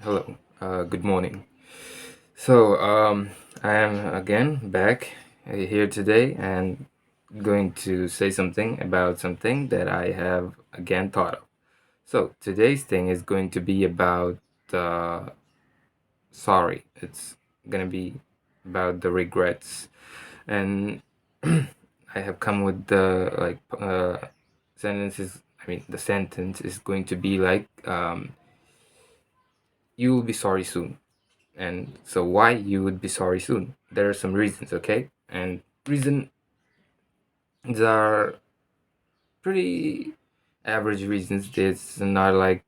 Hello, good morning. So, I am again back here today and going to say something about something that I have again thought of. So, today's thing is going to be about sorry. It's gonna be about the regrets, and I have come with the sentences. I mean, the sentence is going to be like, "You will be sorry soon." And so why you would be sorry soon? There are some reasons, okay? And reasons are pretty average reasons. It's not like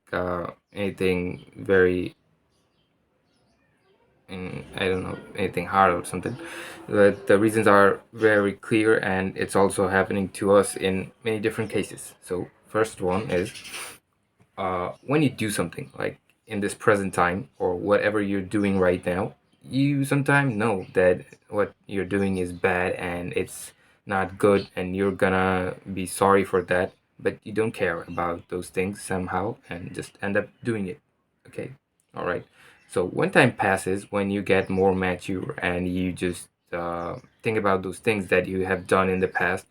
anything very, I don't know, anything hard or something. But the reasons are very clear, and it's also happening to us in many different cases. So first one is when you do something like in this present time or whatever you're doing right now, you sometimes know that what you're doing is bad and it's not good, and you're gonna be sorry for that, but you don't care about those things somehow and just end up doing it. Okay, all right. So when time passes, when you get more mature and you just think about those things that you have done in the past,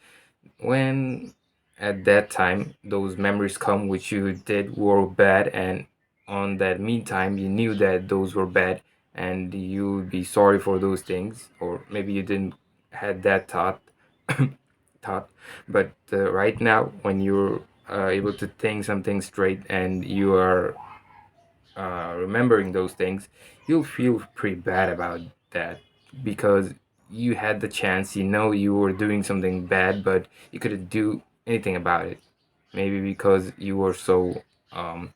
when at that time those memories come which you did were bad, and on that meantime you knew that those were bad, and you would be sorry for those things, or maybe you didn't had that thought, but right now when you're able to think something straight and you are remembering those things, you'll feel pretty bad about that, because you had the chance, you know you were doing something bad, but you couldn't do anything about it. Maybe because you were so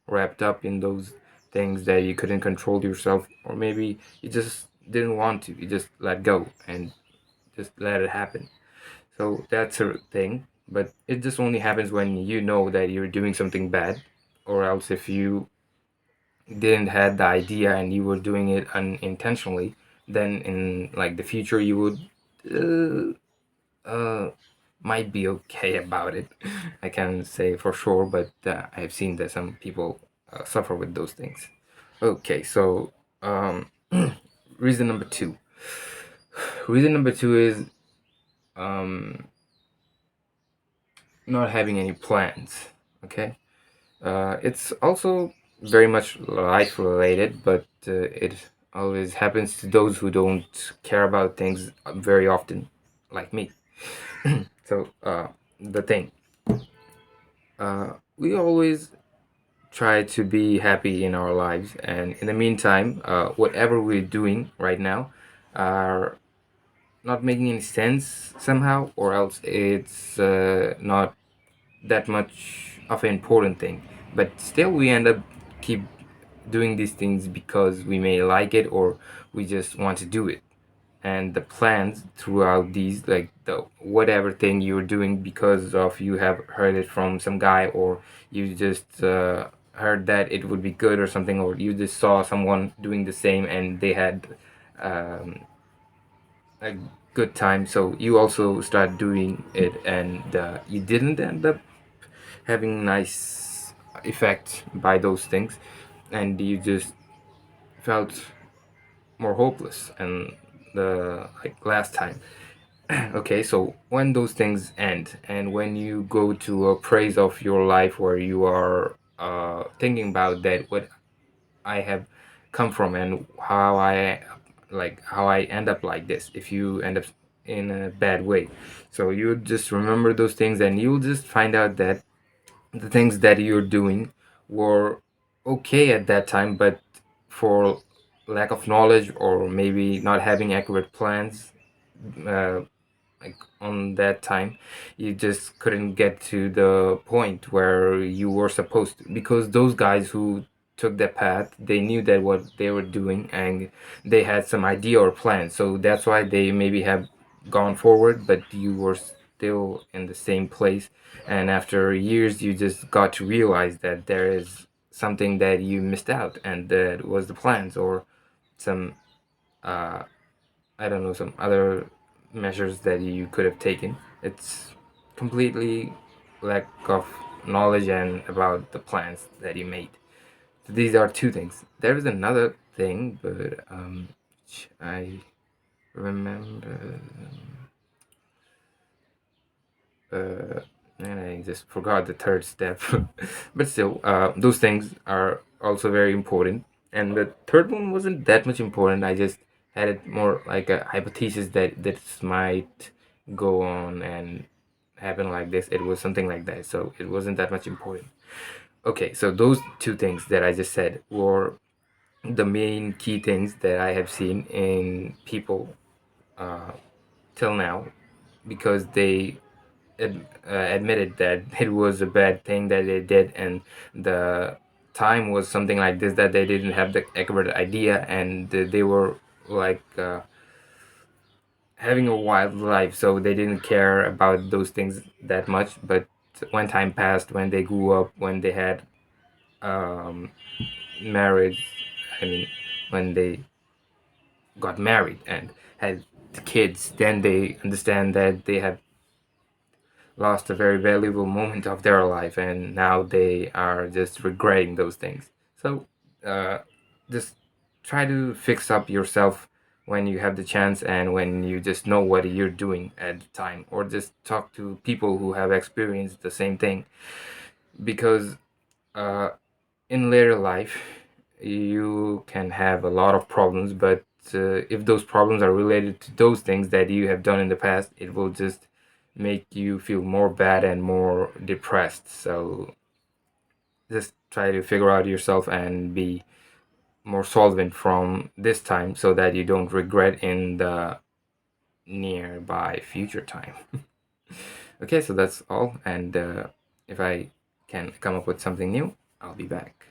wrapped up in those things that you couldn't control yourself, or maybe you just didn't want to. You just let go and just let it happen. So that's a thing, but it just only happens when you know that you're doing something bad, or else if you didn't had the idea and you were doing it unintentionally, then in like the future you would might be okay about it. I can't say for sure, but I've seen that some people suffer with those things. Okay, so um, reason number two. Reason number two is um, not having any plans. Okay, it's also very much life related, but it always happens to those who don't care about things very often, like me. So, the thing, we always try to be happy in our lives, and in the meantime, whatever we're doing right now are not making any sense somehow, or else it's not that much of an important thing, but still we end up keep doing these things because we may like it, or we just want to do it. And the plans throughout these, like the whatever thing you're doing because of you have heard it from some guy, or you just heard that it would be good or something, or you just saw someone doing the same and they had um, a good time, so you also start doing it, and you didn't end up having nice effect by those things, and you just felt more hopeless and the like last time. Okay, so when those things end and when you go to a praise of your life where you are thinking about that what I have come from and how I like how I end up like this, if you end up in a bad way, so you just remember those things and you'll just find out that the things that you're doing were okay at that time, but for lack of knowledge or maybe not having accurate plans, uh, like on that time, you just couldn't get to the point where you were supposed to, because those guys who took that path, they knew that what they were doing and they had some idea or plan, so that's why they maybe have gone forward, but you were still in the same place, and after years you just got to realize that there is something that you missed out, and that was the plans, or some uh, I don't know, some other measures that you could have taken. It's completely lack of knowledge and about the plans that you made. These are two things. There is another thing, but which I remember, uh, and I just forgot the third step. But still, those things are also very important. And the third one wasn't that much important. I just had it more like a hypothesis that this might go on and happen like this. It was something like that, so it wasn't that much important. Okay, so those two things that I just said were the main key things that I have seen in people uh, till now, because they admitted that it was a bad thing that they did, and the time was something like this, that they didn't have the accurate idea, and they were like having a wild life, so they didn't care about those things that much. But when time passed, when they grew up, when they had um, marriage, I mean, when they got married and had kids, then they understand that they have lost a very valuable moment of their life, and now they are just regretting those things. So uh, just try to fix up yourself when you have the chance, and when you just know what you're doing at the time, or just talk to people who have experienced the same thing. Because uh, in later life you can have a lot of problems, but if those problems are related to those things that you have done in the past, it will just make you feel more bad and more depressed. So just try to figure out yourself and be more solvent from this time, so that you don't regret in the nearby future time. Okay, so that's all, and if I can come up with something new, I'll be back.